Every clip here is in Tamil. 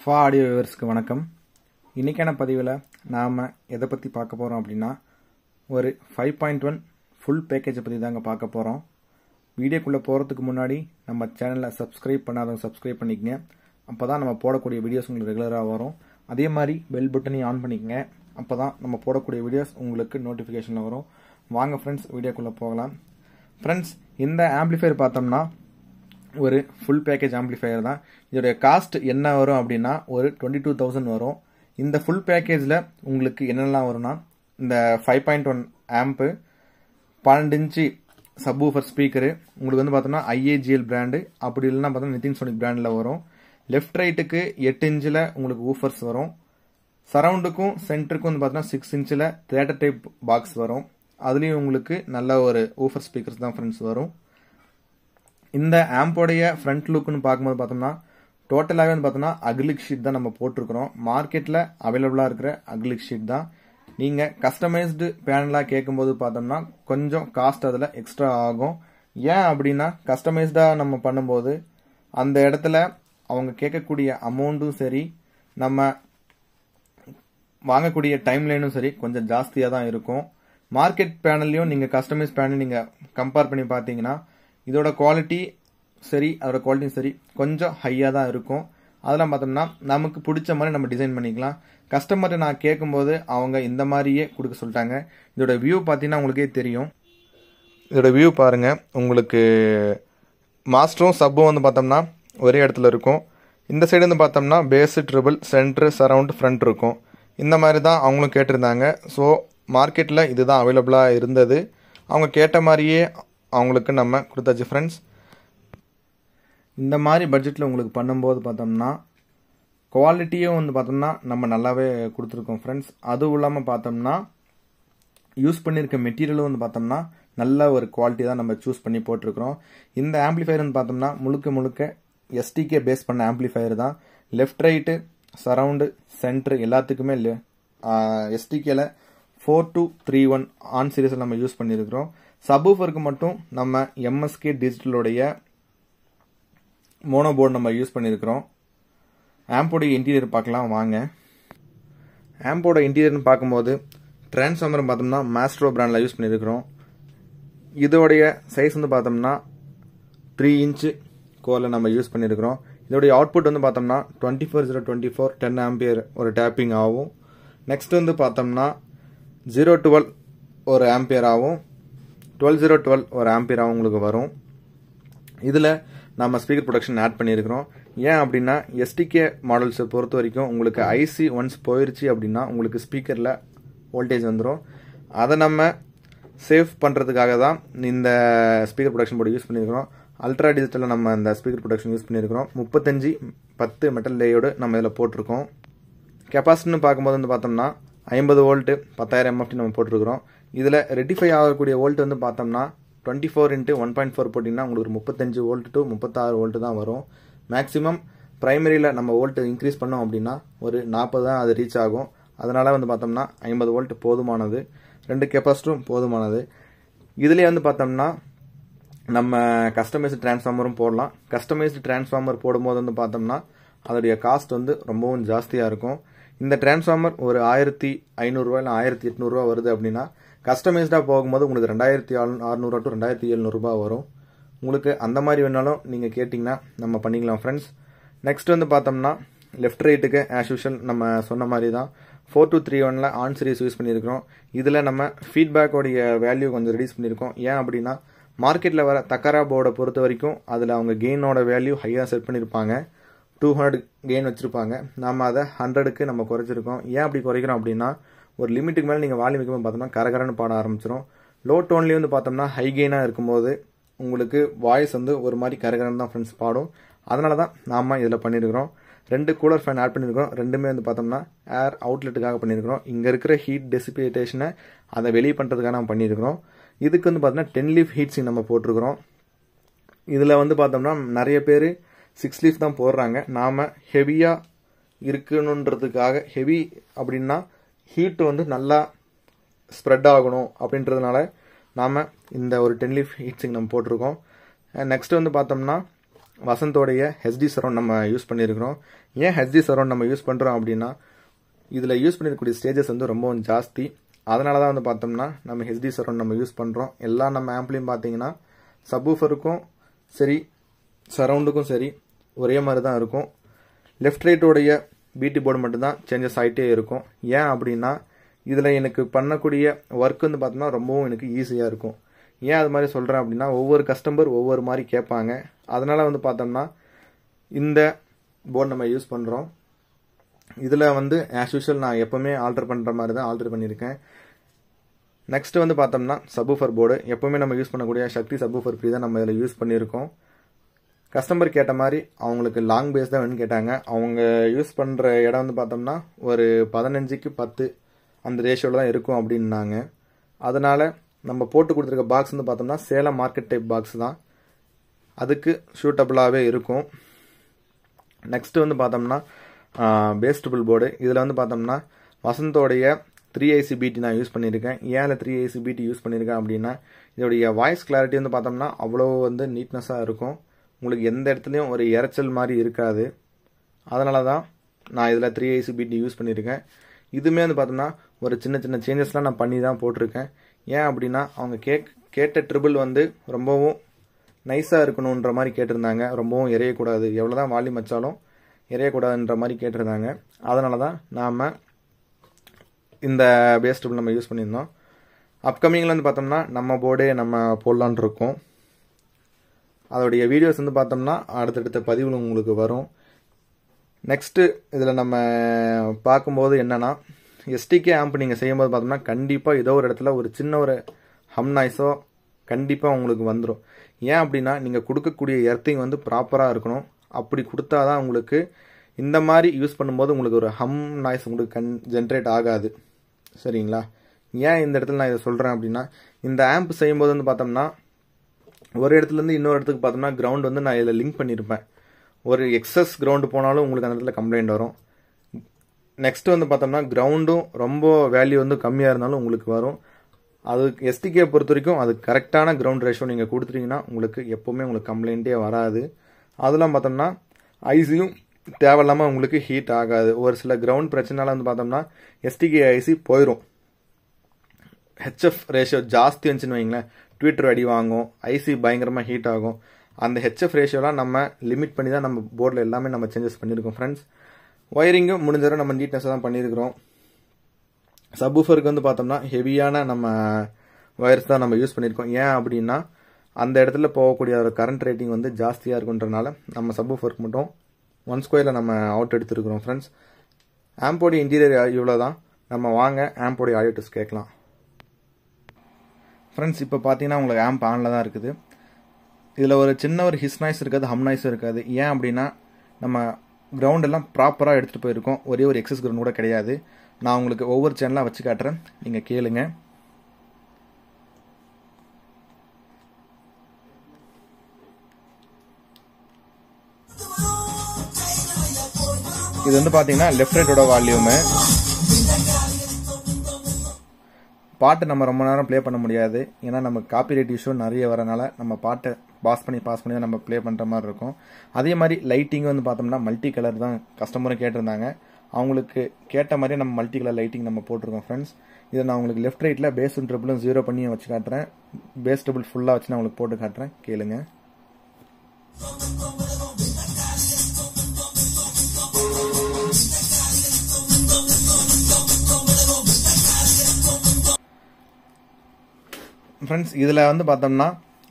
ஆடியோ வியூவர்ஸ்க்கு வணக்கம். இன்றைக்கான பதிவில் நாம் எதை பற்றி பார்க்க போகிறோம் அப்படின்னா, ஒரு 5.1 ஃபுல் பேக்கேஜை பற்றி தாங்க பார்க்க போகிறோம். வீடியோக்குள்ளே போகிறதுக்கு முன்னாடி நம்ம சேனலை சப்ஸ்கிரைப் பண்ணாதவங்க சப்ஸ்கிரைப் பண்ணிக்கங்க. அப்போ தான் நம்ம போடக்கூடிய வீடியோஸ் உங்களுக்கு ரெகுலராக வரும். அதே மாதிரி பெல் பட்டனையும் ஆன் பண்ணிக்கங்க. அப்போ தான் நம்ம போடக்கூடிய வீடியோஸ் உங்களுக்கு நோட்டிஃபிகேஷனில் வரும். வாங்க ஃப்ரெண்ட்ஸ், வீடியோக்குள்ளே போகலாம். ஃப்ரெண்ட்ஸ், இந்த ஆம்பிளிஃபையர் பார்த்தோம்னா ஒரு ஃபுல் பேக்கேஜ் ஆம்பிளிஃபையர் தான். இதோடைய காஸ்ட் என்ன வரும் அப்படின்னா ஒரு 22,000 வரும். இந்த ஃபுல் பேக்கேஜில் உங்களுக்கு என்னெல்லாம் வரும்னா, இந்த 5.1 ஆம்பு, 12 இன்ச்சு சப்வூஃபர் ஸ்பீக்கரு, உங்களுக்கு வந்து பார்த்தோம்னா IAGL பிராண்டு, அப்படி இல்லைன்னா பார்த்தோம்னா நிதின் சோனிக் பிராண்டில் வரும். லெஃப்ட் ரைட்டுக்கு 8 இன்ச்சில் உங்களுக்கு ஊஃபர்ஸ் வரும். சரவுண்டுக்கும் சென்டருக்கும் வந்து பார்த்தோம்னா 6 இன்ச்சில் தியேட்டர் டைப் பாக்ஸ் வரும். அதுலேயும் உங்களுக்கு நல்ல ஒரு ஊஃபர் ஸ்பீக்கர்ஸ் தான் ஃப்ரெண்ட்ஸ் வரும். இந்த ஆம்போடைய ஃப்ரண்ட் லுக்குன்னு பார்க்கும்போது பார்த்தோம்னா டோட்டலாகவே வந்து பார்த்தோம்னா அக்ரிலிக் ஷீட் தான் நம்ம போட்டிருக்கிறோம். மார்க்கெட்டில் அவைலபிளாக இருக்கிற அக்ரிலிக் ஷீட் தான். நீங்கள் கஸ்டமைஸ்டு பேனலாக கேட்கும்போது பார்த்தோம்னா கொஞ்சம் காஸ்ட் அதில் எக்ஸ்ட்ரா ஆகும். ஏன் அப்படின்னா, கஸ்டமைஸ்டாக நம்ம பண்ணும்போது அந்த இடத்துல அவங்க கேட்கக்கூடிய அமௌண்ட்டும் சரி, நம்ம வாங்கக்கூடிய டைம்லைனும் சரி கொஞ்சம் ஜாஸ்தியாக தான் இருக்கும். மார்க்கெட் பேனல்லையும் நீங்கள் கஸ்டமைஸ் பேனல் நீங்கள் கம்பேர் பண்ணி பார்த்தீங்கன்னா இதோட குவாலிட்டி சரி, அதோட குவாலிட்டியும் சரி கொஞ்சம் ஹையாக தான் இருக்கும். அதெல்லாம் பார்த்தோம்னா நமக்கு பிடிச்ச மாதிரி நம்ம டிசைன் பண்ணிக்கலாம். கஸ்டமர்கிட்ட நான் கேட்கும்போது அவங்க இந்த மாதிரியே கொடுக்க சொல்லிட்டாங்க. இதோட வியூ பார்த்தீங்கன்னா உங்களுக்கே தெரியும். இதோட வியூ பாருங்கள். உங்களுக்கு மாஸ்டரும் சப்பும் வந்து பார்த்தோம்னா ஒரே இடத்துல இருக்கும். இந்த சைடு வந்து பார்த்தோம்னா bass, treble, centre, surround, front இருக்கும். இந்த மாதிரி தான் அவங்களும் கேட்டிருந்தாங்க. ஸோ மார்க்கெட்டில் இதுதான் அவைலபிளாக இருந்தது. அவங்க கேட்ட மாதிரியே அவங்களுக்கு நம்ம கொடுத்தாச்சு ஃப்ரெண்ட்ஸ். இந்த மாதிரி பட்ஜெட்டில் உங்களுக்கு பண்ணும்போது பார்த்தோம்னா குவாலிட்டியும் வந்து பார்த்தோம்னா நம்ம நல்லாவே கொடுத்துருக்கோம் ஃப்ரெண்ட்ஸ். அதுவும் இல்லாமல் பார்த்தோம்னா யூஸ் பண்ணியிருக்க மெட்டீரியலும் வந்து பார்த்தோம்னா நல்ல ஒரு குவாலிட்டி தான் நம்ம சூஸ் பண்ணி போட்டிருக்கிறோம். இந்த ஆம்பிளிஃபையர் வந்து பார்த்தோம்னா முழுக்க STK பேஸ் பண்ண ஆம்பிளிஃபையர் தான். லெஃப்ட் ரைட்டு, சரவுண்டு, சென்ட்ரு எல்லாத்துக்குமே STKல 4231 ஆன் சீரிஸில் நம்ம யூஸ் பண்ணியிருக்கிறோம். சப்வூஃபருக்கு மட்டும் நம்ம MSK டிஜிட்டலோடைய மோனோ போர்டு நம்ம யூஸ் பண்ணியிருக்கிறோம். ஆம்போடைய இன்டீரியர் பார்க்கலாம் வாங்க. ஆம்போட இன்டீரியர்னு பார்க்கும்போது டிரான்ஸ்ஃபார்மர் பார்த்தோம்னா மாஸ்ட்ரோ பிராண்டில் யூஸ் பண்ணியிருக்கிறோம். இதோடைய சைஸ் வந்து பார்த்தோம்னா 3 இன்ச்சு கோரில் நம்ம யூஸ் பண்ணியிருக்கிறோம். இதோடைய அவுட்புட் வந்து பார்த்தோம்னா 24/024 10 ஆம்பியர் ஒரு டேப்பிங் ஆகும். நெக்ஸ்ட் வந்து பார்த்தோம்னா 012 ஒரு ஆம்பியர் ஆகும், 12/012 ஒரு ஆம்பியர் ஆகும் உங்களுக்கு வரும். இதில் நம்ம ஸ்பீக்கர் ப்ரொடக்ஷன் ஆட் பண்ணியிருக்கிறோம். ஏன் அப்படின்னா STK மாடல்ஸை பொறுத்த வரைக்கும் உங்களுக்கு IC ஒன்ஸ் போயிடுச்சு அப்படின்னா உங்களுக்கு ஸ்பீக்கரில் வோல்டேஜ் வந்துடும். அதை நம்ம சேவ் பண்ணுறதுக்காக தான் இந்த ஸ்பீக்கர் ப்ரொடக்ஷன் போர்டு யூஸ் பண்ணியிருக்கிறோம். அல்ட்ரா டிஜிட்டலில் நம்ம இந்த ஸ்பீக்கர் ப்ரொடக்ஷன் யூஸ் பண்ணியிருக்கிறோம். 3510 மெட்டல் லேயோடு நம்ம இதில் போட்டிருக்கோம். கெப்பாசிட்டின்னு பார்க்கும்போது வந்து பார்த்தோம்னா 50 வோல்ட்டு 10,000 MFT நம்ம போட்டிருக்கிறோம். இதில் ரெட்டிஃபை ஆகக்கூடிய வோல்ட் வந்து பார்த்தோம்னா 24x1.4 போட்டிங்கன்னா உங்களுக்கு ஒரு 35 வோல்ட் டு 36 வோல்ட்டு தான் வரும். மேக்ஸிமம் ப்ரைமரியில் நம்ம வோல்ட்டு இன்க்ரீஸ் பண்ணோம் அப்படின்னா ஒரு 40 தான் அது ரீச் ஆகும். அதனால் வந்து பார்த்தோம்னா 50 வோல்ட் போதுமானது. 2 கெப்பாசிட்டரும் போதுமானது. இதுலேயே வந்து பார்த்தோம்னா நம்ம கஸ்டமைஸ்டு டிரான்ஸ்ஃபார்மரும் போடலாம். கஸ்டமைஸ்டு டிரான்ஸ்ஃபார்மர் போடும்போது வந்து பார்த்தோம்னா அதோடைய காஸ்ட் வந்து ரொம்பவும் ஜாஸ்தியாக இருக்கும். இந்த டிரான்ஸ்ஃபார்மர் ஒரு 1,500 இல்லை 1,800 வருது அப்படின்னா கஸ்டமைஸ்டாக போகும்போது உங்களுக்கு 2,600 டு 2,700 வரும். உங்களுக்கு அந்த மாதிரி வேணாலும் நீங்கள் கேட்டிங்கன்னா நம்ம பண்ணிக்கலாம் ஃப்ரெண்ட்ஸ். நெக்ஸ்ட் வந்து பார்த்தோம்னா லெஃப்ட் ரைட்டுக்கு ஆஸ் யூஷுவல் நம்ம சொன்ன மாதிரி தான் 4231 ஆன் சீரிஸ் யூஸ் பண்ணியிருக்கிறோம். இதில் நம்ம ஃபீட்பேக்கோடைய வேல்யூ கொஞ்சம் ரெடியூஸ் பண்ணியிருக்கோம். ஏன் அப்படின்னா மார்க்கெட்டில் வர தக்கரா போர்டை பொறுத்த வரைக்கும் அதில் அவங்க கெயினோட வேல்யூ ஹையாக செட் பண்ணியிருப்பாங்க. 200 கெயின் வச்சுருப்பாங்க. நம்ம அதை 100க்கு நம்ம குறைச்சிருக்கோம். ஏன் அப்படி குறைக்கிறோம் அப்படின்னா ஒரு லிமிட்டுக்கு மேலே நீங்கள் வால்யூம் வைக்கும்போது பார்த்தோம்னா கரகரன்னு பாட ஆரம்பிச்சிடும். லோ டோன்லேயே வந்து பார்த்தோம்னா ஹை கெயினாக இருக்கும்போது உங்களுக்கு வாய்ஸ் வந்து ஒரு மாதிரி கரகரன்னு தான் ஃப்ரெண்ட்ஸ் பாடும். அதனால தான் நாம் இதில் பண்ணியிருக்கிறோம். 2 கூலர் ஃபேன் ஆட் பண்ணியிருக்கிறோம். ரெண்டுமே வந்து பார்த்தோம்னா ஏர் அவுட்லெட்டுக்காக பண்ணியிருக்கிறோம். இங்கே இருக்கிற ஹீட் டெசிபிடேஷனை அதை வெளியே பண்ணுறதுக்காக நம்ம பண்ணியிருக்கிறோம். இதுக்கு வந்து பார்த்தோம்னா 10 லீஃப் ஹீட் சிங் நம்ம போட்டிருக்கிறோம். இதில் வந்து பார்த்தோம்னா நிறைய பேர் 6 லீஃப் தான் போடுறாங்க. நாம் ஹெவியாக இருக்கணுன்றதுக்காக, ஹெவி அப்படின்னா ஹீட்டு வந்து நல்லா ஸ்ப்ரெட் ஆகணும் அப்படின்றதுனால நாம் இந்த ஒரு 10 லீஃப் ஹீட் சிங் நம்ம போட்டிருக்கோம். நெக்ஸ்ட் வந்து பார்த்தோம்னா வசந்தோடைய ஹெச்டி சரௌண்ட் நம்ம யூஸ் பண்ணியிருக்கிறோம். ஏன் ஹெச்டி சரௌண்ட் நம்ம யூஸ் பண்ணுறோம் அப்படின்னா இதில் யூஸ் பண்ணிருக்கக்கூடிய ஸ்டேஜஸ் வந்து ரொம்பவும் ஜாஸ்தி. அதனால தான் வந்து பார்த்தோம்னா நம்ம ஹெச்டி சரௌண்ட் நம்ம யூஸ் பண்ணுறோம். எல்லா நம்ம ஆம்ப்லையும் பார்த்தீங்கன்னா சப்வூஃபருக்கும் சரி சரௌண்டுக்கும் சரி ஒரே மாதிரி தான் இருக்கும். லெஃப்ட் ரைட்டோடைய பிடி போர்டு மட்டும்தான் சேஞ்சஸ் ஆகிட்டே இருக்கும். ஏன் அப்படின்னா இதில் எனக்கு பண்ணக்கூடிய ஒர்க் வந்து பார்த்தோம்னா ரொம்பவும் எனக்கு ஈஸியாக இருக்கும். ஏன் அது மாதிரி சொல்கிறேன் அப்படின்னா ஒவ்வொரு கஸ்டமர் ஒவ்வொரு மாதிரி கேட்பாங்க. அதனால் வந்து பார்த்தோம்னா இந்த போர்டு நம்ம யூஸ் பண்ணுறோம். இதில் வந்து ஆஸ் யூஷுவல் நான் எப்போவுமே ஆல்டர் பண்ணுற மாதிரி தான் ஆல்டர் பண்ணியிருக்கேன். நெக்ஸ்ட் வந்து பார்த்தோம்னா சப்வூஃபர் போர்டு எப்போவுமே நம்ம யூஸ் பண்ணக்கூடிய சக்தி சப்வூஃபர் ப்ரீ தான் நம்ம இதில் யூஸ் பண்ணியிருக்கோம். கஸ்டமர் கேட்ட மாதிரி அவங்களுக்கு லாங் பேஸ் தான் வேணும்னு கேட்டாங்க. அவங்க யூஸ் பண்ணுற இடம் வந்து பார்த்தோம்னா ஒரு 15க்கு 10 அந்த ரேஷியோவில் தான் இருக்கும் அப்படின்னாங்க. அதனால் நம்ம போட்டு கொடுத்துருக்க பாக்ஸ் வந்து பார்த்தோம்னா சேலம் மார்க்கெட் டைப் பாக்ஸ் தான், அதுக்கு சூட்டபுளாகவே இருக்கும். நெக்ஸ்ட்டு வந்து பார்த்தோம்னா பேஸ்டபிள் போர்டு. இதில் வந்து பார்த்தோம்னா வசந்தோடைய 3IC BT நான் யூஸ் பண்ணியிருக்கேன். ஏன் 3IC BT யூஸ் பண்ணியிருக்கேன் அப்படின்னா இதோடைய வாய்ஸ் கிளாரிட்டி வந்து பார்த்தோம்னா அவ்வளோ வந்து நீட்னஸாக இருக்கும். உங்களுக்கு எந்த இடத்துலையும் ஒரு இறைச்சல் மாதிரி இருக்காது. அதனால தான் நான் இதில் 3IC BT யூஸ் பண்ணியிருக்கேன். இதுவுமே வந்து பார்த்தோம்னா ஒரு சின்ன சின்ன சேஞ்சஸ்லாம் நான் பண்ணி தான் போட்டிருக்கேன். ஏன் அப்படின்னா அவங்க கேட்ட ட்ரிபிள் வந்து ரொம்பவும் நைஸாக இருக்கணுன்ற மாதிரி கேட்டிருந்தாங்க. ரொம்பவும் எறையக்கூடாது, எவ்வளோ தான் வால்யூம் வச்சாலும் எறையக்கூடாதுன்ற மாதிரி கேட்டிருந்தாங்க. அதனால தான் நாம் இந்த பேஸ் ட்ரிபிள் நம்ம யூஸ் பண்ணியிருந்தோம். அப்கமிங்கில் வந்து பார்த்தோம்னா நம்ம போர்டே நம்ம போடலான் இருக்கோம். அதோடைய வீடியோஸ் வந்து பார்த்தோம்னா அடுத்தடுத்த பதிவில் உங்களுக்கு வரும். நெக்ஸ்ட்டு இதில் நம்ம பார்க்கும்போது என்னென்னா எஸ்டிகே ஆம்ப் நீங்கள் செய்யும்போது பார்த்தோம்னா கண்டிப்பாக ஏதோ ஒரு இடத்துல ஒரு சின்ன ஒரு ஹம் நாய்ஸோ கண்டிப்பாக உங்களுக்கு வந்துடும். ஏன் அப்படின்னா நீங்கள் கொடுக்கக்கூடிய எர்த்திங் வந்து ப்ராப்பராக இருக்கணும். அப்படி கொடுத்தா தான் உங்களுக்கு இந்த மாதிரி யூஸ் பண்ணும்போது உங்களுக்கு ஒரு ஹம் நாய்ஸ் உங்களுக்கு ஜென்ரேட் ஆகாது. சரிங்களா? ஏன் இந்த இடத்துல நான் இதை சொல்கிறேன் அப்படின்னா இந்த ஆம்ப் செய்யும்போது வந்து பார்த்தோம்னா ஒரு இடத்துலேருந்து இன்னொரு இடத்துக்கு பார்த்தோம்னா கிரவுண்ட் வந்து நான் இதில் லிங்க் பண்ணியிருப்பேன். ஒரு எக்ஸஸ் கிரவுண்டு போனாலும் உங்களுக்கு அந்த இடத்துல கம்ப்ளைண்ட் வரும். நெக்ஸ்ட்டு வந்து பார்த்தோம்னா கிரவுண்டும் ரொம்ப வேல்யூ வந்து கம்மியாக இருந்தாலும் உங்களுக்கு வரும். அது எஸ்டிகே பொறுத்த வரைக்கும் அது கரெக்டான கிரவுண்ட் ரேஷியோ நீங்கள் கொடுத்துட்டீங்கன்னா உங்களுக்கு எப்போவுமே உங்களுக்கு கம்ப்ளைண்ட்டே வராது. அதெல்லாம் பார்த்தோம்னா ஐசியும் தேவையில்லாமல் உங்களுக்கு ஹீட் ஆகாது. ஒரு சில கிரவுண்ட் பிரச்சனைலாம் வந்து பார்த்தோம்னா எஸ்டிகே ஐசி போயிடும். ஹெச்எஃப் ரேஷியோ ஜாஸ்தி இருந்துச்சுன்னு வைங்களேன், ட்விட்டர் அடி வாங்கும், ஐசி பயங்கரமாக ஹீட் ஆகும். அந்த ஹெச்எஃப் ரேஷியோலாம் நம்ம லிமிட் பண்ணி தான் நம்ம போர்டில் எல்லாமே நம்ம சேஞ்சஸ் பண்ணியிருக்கோம் ஃப்ரெண்ட்ஸ். ஒயரிங்கும் முடிஞ்சவரை நம்ம நீட்னஸாக தான் பண்ணியிருக்கிறோம். சப்வூஃபருக்கு வந்து பார்த்தோம்னா ஹெவியான நம்ம ஒயர்ஸ் தான் நம்ம யூஸ் பண்ணியிருக்கோம். ஏன் அப்படின்னா அந்த இடத்துல போகக்கூடிய ஒரு கரண்ட் ரேட்டிங் வந்து ஜாஸ்தியாக இருக்குன்றனால நம்ம சப்வூஃபருக்கு மட்டும் 1 ஸ்கொயரில் நம்ம அவுட் எடுத்துருக்கிறோம் ஃப்ரெண்ட்ஸ். ஆம்போடைய இன்டீரியர் இவ்வளோ தான். நம்ம வாங்க ஆம்போடைய ஆடியோ டெஸ்ட் கேட்கலாம் ஃப்ரெண்ட்ஸ். இப்போ பார்த்தீங்கன்னா உங்களுக்கு ஆம்ப் ஆனில் தான் இருக்குது. இதில் ஒரு சின்ன ஒரு ஹிஸ் நாய்ஸ் இருக்காது, ஹம் நாய்ஸும் இருக்காது. ஏன் அப்படின்னா நம்ம கிரவுண்ட் எல்லாம் ப்ராப்பராக எடுத்துகிட்டு போயிருக்கோம். ஒரே ஒரு எக்ஸஸ் கிரவுண்ட் கூட கிடையாது. நான் உங்களுக்கு ஒவ்வொரு சேனலாக வச்சு காட்டுறேன், நீங்கள் கேளுங்க. இது வந்து பார்த்தீங்கன்னா லெஃப்ட் ரைட்டோட வால்யூமு. பாட்டு நம்ம ரொம்ப நேரம் ப்ளே பண்ண முடியாது, ஏன்னா நம்ம காப்பிரைட் இஷ்யூ நிறைய வரனால நம்ம பாட்டை பாஸ் பண்ணி தான் நம்ம ப்ளே பண்ணுற மாதிரி இருக்கும். அதே மாதிரி லைட்டிங் வந்து பார்த்தோம்னா மல்டி கலர் தான் கஸ்டமரும் கேட்டிருந்தாங்க. அவங்களுக்கு கேட்ட மாதிரி நம்ம மல்டி கலர் லைட்டிங் நம்ம போட்டிருக்கோம் ஃப்ரெண்ட்ஸ். இதை நான் உங்களுக்கு லெஃப்ட் ரைட்டில் பேஸும் ட்ரிபிளும் 0 பண்ணி வச்சு காட்டுறேன். பேஸ் ட்ரிபிள் ஃபுல்லாக வச்சு நான் உங்களுக்கு போட்டு காட்டுறேன், கேளுங்க. ஃப்ரெண்ட்ஸ் இதில் வந்து பார்த்தோம்னா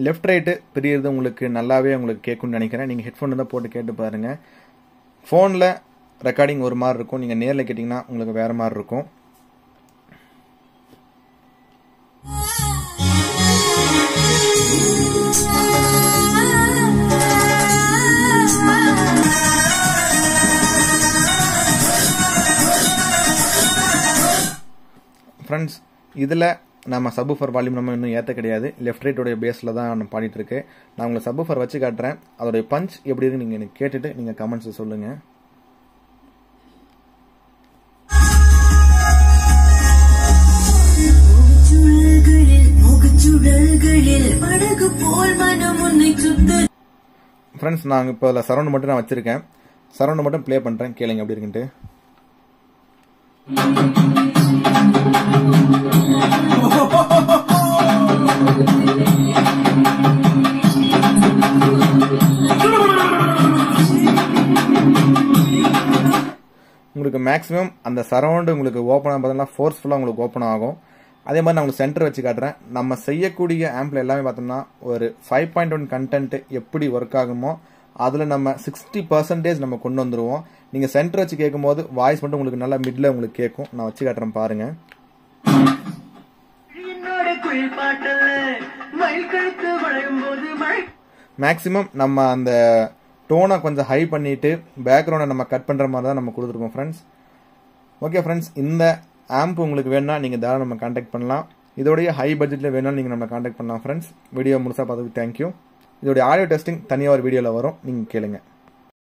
லெஃப்ட் ரைட்டு பிரியிறது உங்களுக்கு நல்லாவே உங்களுக்கு கேட்கும்னு நினைக்கிறேன். நீங்கள் ஹெட்ஃபோன் தான் போட்டு கேட்டு பாருங்கள். ஃபோனில் ரெக்கார்டிங் ஒரு மாதிரி இருக்கும், நீங்கள் நேரில் கேட்டிங்கன்னா உங்களுக்கு வேறு மாதிரி இருக்கும். ஃப்ரெண்ட்ஸ் இதில் நம்ம சப்வூஃபர் வால்யூம் நம்ம இன்னும் ஏற்ற கிடையாது. லெஃப்ட் ரைட்டோடைய பேஸில் தான் நான் பாடிட்டு இருக்கு. நான் உங்களுக்கு சப்வூஃபர் வச்சு காட்டுறேன். அதோடைய பஞ்ச் எப்படி இருக்கு நீங்கள் எனக்கு கேட்டுட்டு நீங்கள் கமெண்ட்ஸ் சொல்லுங்கள். ஃப்ரெண்ட்ஸ் நாங்கள் இப்போ அதில் சரௌண்ட் மட்டும் நான் வச்சுருக்கேன். சரௌண்ட் மட்டும் ப்ளே பண்ணுறேன், கேளுங்க எப்படி இருக்குன்ட்டு. உங்களுக்கு மேக்ஸிமம் அந்த சரௌண்டு உங்களுக்கு ஓப்பன் ஆகும் பார்த்தீங்கன்னா ஃபோர்ஸ்ஃபுல்லாக உங்களுக்கு ஓப்பன் ஆகும். அதே மாதிரி நான் உங்களுக்கு சென்டர் வச்சு காட்டுறேன். நம்ம செய்யக்கூடிய ஆம்பில் எல்லாமே பார்த்தோம்னா ஒரு 5.1 கண்டென்ட் எப்படி ஒர்க் ஆகுமோ அதில் நம்ம 60% நம்ம கொண்டு வந்துடுவோம். நீங்கள் சென்டர் வச்சு கேட்கும்போது வாய்ஸ் மட்டும் உங்களுக்கு நல்லா மிடில் உங்களுக்கு கேட்கும். நான் வச்சு காட்டுறேன் பாருங்க. மேக்ஸிமம் நம்ம அந்த டோனை கொஞ்சம் ஹை பண்ணிட்டு பேக்ரவுண்டை நம்ம கட் பண்ணுற மாதிரி தான் நம்ம கொடுத்துருக்கோம் ஃப்ரெண்ட்ஸ். ஓகே ஃப்ரெண்ட்ஸ், இந்த ஆம்ப் உங்களுக்கு வேணும்னா நீங்கள் தாராளம் நம்ம கான்டாக்ட் பண்ணலாம். இதோடைய ஹை பட்ஜெட்டில் வேணாலும் நீங்கள் நம்ம கான்டாக்ட் பண்ணலாம் ஃப்ரெண்ட்ஸ். வீடியோ முழுசாக பார்த்துக்கு தேங்க்யூ. இதோடைய ஆடியோ டெஸ்டிங் தனியாக ஒரு வீடியோவில் வரும், நீங்கள் கேளுங்க.